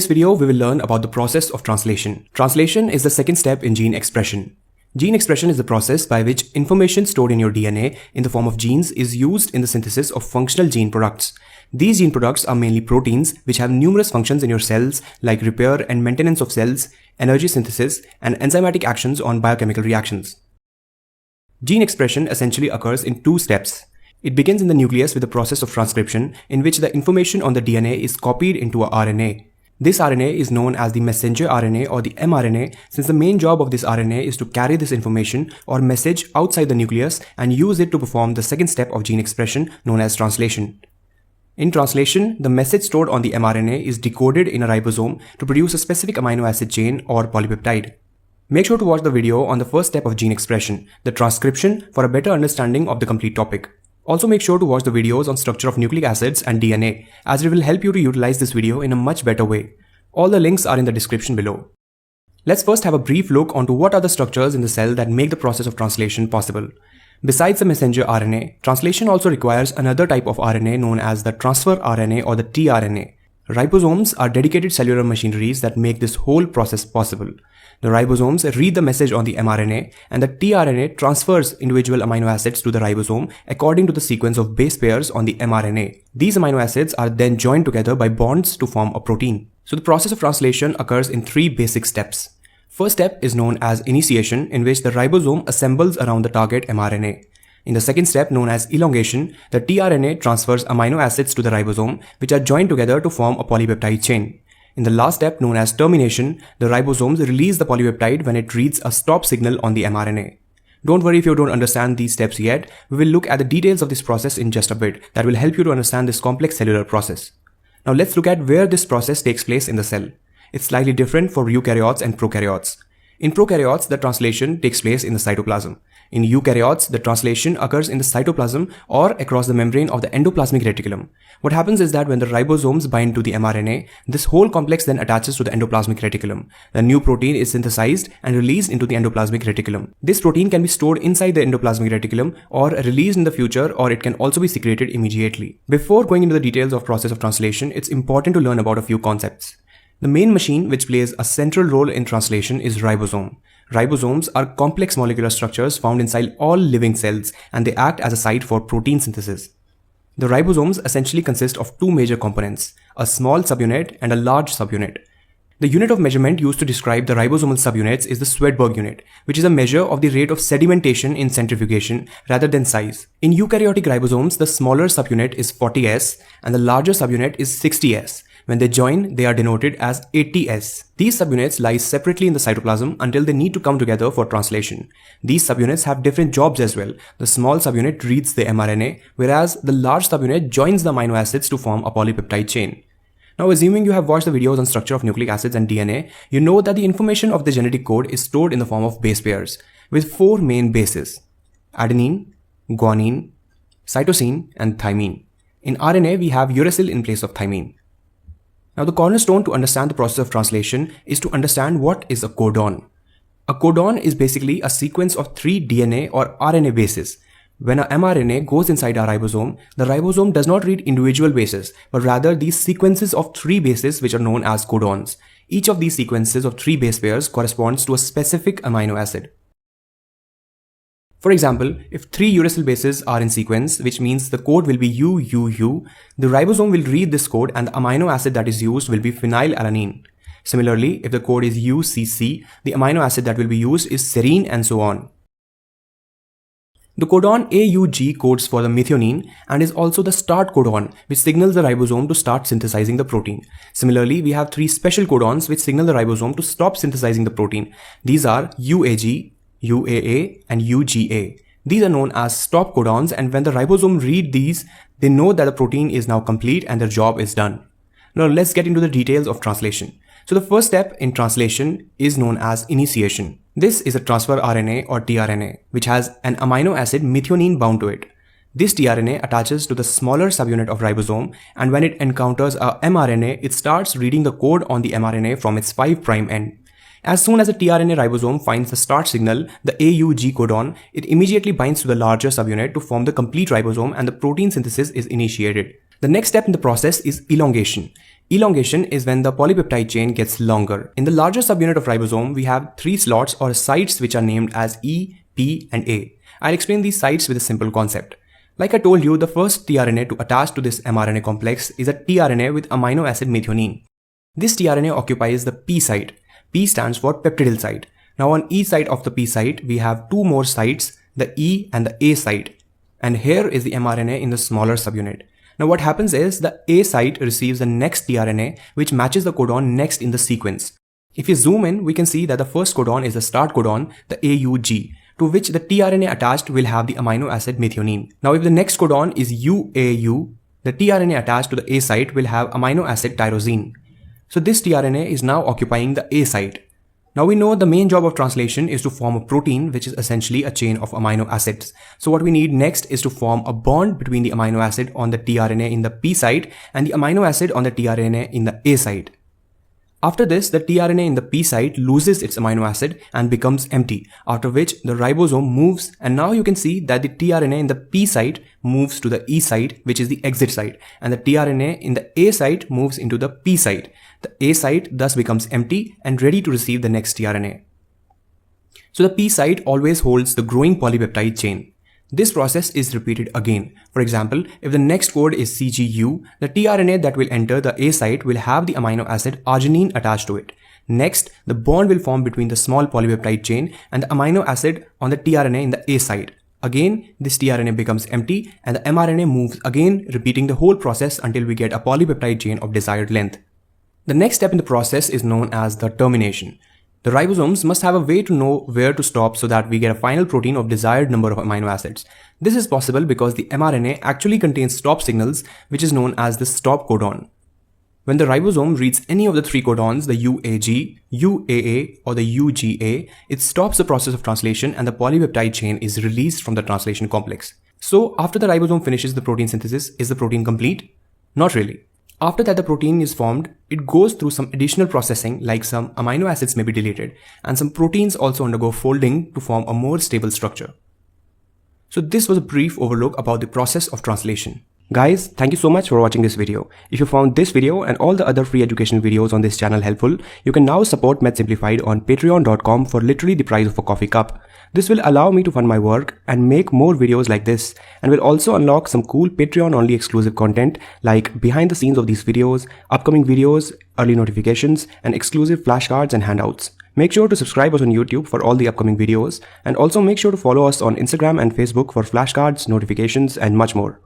In this video, we will learn about the process of translation. Translation is the second step in gene expression. Gene expression is the process by which information stored in your DNA in the form of genes is used in the synthesis of functional gene products. These gene products are mainly proteins which have numerous functions in your cells like repair and maintenance of cells, energy synthesis, and enzymatic actions on biochemical reactions. Gene expression essentially occurs in two steps. It begins in the nucleus with the process of transcription in which the information on the DNA is copied into a RNA. This RNA is known as the messenger RNA or the mRNA, since the main job of this RNA is to carry this information or message outside the nucleus and use it to perform the second step of gene expression known as translation. In translation, the message stored on the mRNA is decoded in a ribosome to produce a specific amino acid chain or polypeptide. Make sure to watch the video on the first step of gene expression, the transcription, for a better understanding of the complete topic. Also make sure to watch the videos on structure of nucleic acids and DNA, as it will help you to utilize this video in a much better way. All the links are in the description below. Let's first have a brief look onto what are the structures in the cell that make the process of translation possible. Besides the messenger RNA, translation also requires another type of RNA known as the transfer RNA or the tRNA. Ribosomes are dedicated cellular machineries that make this whole process possible. The ribosomes read the message on the mRNA, and the tRNA transfers individual amino acids to the ribosome according to the sequence of base pairs on the mRNA. These amino acids are then joined together by bonds to form a protein. So the process of translation occurs in three basic steps. First step is known as initiation, in which the ribosome assembles around the target mRNA. In the second step, known as elongation, the tRNA transfers amino acids to the ribosome, which are joined together to form a polypeptide chain. In the last step, known as termination, the ribosomes release the polypeptide when it reads a stop signal on the mRNA. Don't worry if you don't understand these steps yet. We will look at the details of this process in just a bit that will help you to understand this complex cellular process. Now let's look at where this process takes place in the cell. It's slightly different for eukaryotes and prokaryotes. In prokaryotes, the translation takes place in the cytoplasm. In eukaryotes, the translation occurs in the cytoplasm or across the membrane of the endoplasmic reticulum. What happens is that when the ribosomes bind to the mRNA, this whole complex then attaches to the endoplasmic reticulum. The new protein is synthesized and released into the endoplasmic reticulum. This protein can be stored inside the endoplasmic reticulum or released in the future, or it can also be secreted immediately. Before going into the details of process of translation, it's important to learn about a few concepts. The main machine which plays a central role in translation is ribosome. Ribosomes are complex molecular structures found inside all living cells, and they act as a site for protein synthesis. The ribosomes essentially consist of two major components, a small subunit and a large subunit. The unit of measurement used to describe the ribosomal subunits is the Swedberg unit, which is a measure of the rate of sedimentation in centrifugation rather than size. In eukaryotic ribosomes, the smaller subunit is 40S and the larger subunit is 60S. When they join, they are denoted as 80S. These subunits lie separately in the cytoplasm until they need to come together for translation. These subunits have different jobs as well. The small subunit reads the mRNA, whereas the large subunit joins the amino acids to form a polypeptide chain. Now, assuming you have watched the videos on structure of nucleic acids and DNA, you know that the information of the genetic code is stored in the form of base pairs, with four main bases: adenine, guanine, cytosine, and thymine. In RNA, we have uracil in place of thymine. Now, the cornerstone to understand the process of translation is to understand what is a codon. A codon is basically a sequence of 3 DNA or RNA bases. When a mRNA goes inside a ribosome, the ribosome does not read individual bases, but rather these sequences of 3 bases which are known as codons. Each of these sequences of 3 base pairs corresponds to a specific amino acid. For example, if 3 uracil bases are in sequence, which means the code will be UUU, the ribosome will read this code and the amino acid that is used will be phenylalanine. Similarly, if the code is UCC, the amino acid that will be used is serine, and so on. The codon AUG codes for the methionine and is also the start codon, which signals the ribosome to start synthesizing the protein. Similarly, we have 3 special codons which signal the ribosome to stop synthesizing the protein. These are UAG, UAA, and UGA. These are known as stop codons, and when the ribosome read these, they know that the protein is now complete and their job is done. Now let's get into the details of translation. So the first step in translation is known as initiation. This is a transfer RNA or tRNA, which has an amino acid methionine bound to it. This tRNA attaches to the smaller subunit of ribosome, and when it encounters a mRNA, it starts reading the code on the mRNA from its 5' end. As soon as the tRNA ribosome finds the start signal, the AUG codon, it immediately binds to the larger subunit to form the complete ribosome, and the protein synthesis is initiated. The next step in the process is elongation. Elongation is when the polypeptide chain gets longer. In the larger subunit of ribosome, we have 3 slots or sites which are named as E, P and A. I'll explain these sites with a simple concept. Like I told you, the first tRNA to attach to this mRNA complex is a tRNA with amino acid methionine. This tRNA occupies the P site. P stands for peptidyl site. Now on each side of the P site, we have 2 more sites, the E and the A site. And here is the mRNA in the smaller subunit. Now what happens is the A site receives the next tRNA which matches the codon next in the sequence. If you zoom in, we can see that the first codon is the start codon, the AUG, to which the tRNA attached will have the amino acid methionine. Now if the next codon is UAU, the tRNA attached to the A site will have amino acid tyrosine. So this tRNA is now occupying the A site. Now we know the main job of translation is to form a protein which is essentially a chain of amino acids. So what we need next is to form a bond between the amino acid on the tRNA in the P site and the amino acid on the tRNA in the A site. After this, the tRNA in the P site loses its amino acid and becomes empty, after which the ribosome moves, and now you can see that the tRNA in the P site moves to the E site, which is the exit site, and the tRNA in the A site moves into the P site. The A site thus becomes empty and ready to receive the next tRNA. So the P site always holds the growing polypeptide chain. This process is repeated again. For example, if the next code is CGU, the tRNA that will enter the A site will have the amino acid arginine attached to it. Next, the bond will form between the small polypeptide chain and the amino acid on the tRNA in the A site. Again, this tRNA becomes empty and the mRNA moves again, repeating the whole process until we get a polypeptide chain of desired length. The next step in the process is known as the termination. The ribosomes must have a way to know where to stop so that we get a final protein of desired number of amino acids. This is possible because the mRNA actually contains stop signals, which is known as the stop codon. When the ribosome reads any of the 3 codons, the UAG, UAA or the UGA, it stops the process of translation and the polypeptide chain is released from the translation complex. So after the ribosome finishes the protein synthesis, is the protein complete? Not really. After that the protein is formed, it goes through some additional processing, like some amino acids may be deleted and some proteins also undergo folding to form a more stable structure. So this was a brief overlook about the process of translation. Guys, thank you so much for watching this video. If you found this video and all the other free educational videos on this channel helpful, you can now support Maths Simplified on patreon.com for literally the price of a coffee cup. This will allow me to fund my work and make more videos like this, and will also unlock some cool Patreon only exclusive content like behind the scenes of these videos, upcoming videos, early notifications, and exclusive flashcards and handouts. Make sure to subscribe us on YouTube for all the upcoming videos, and also make sure to follow us on Instagram and Facebook for flashcards, notifications, and much more.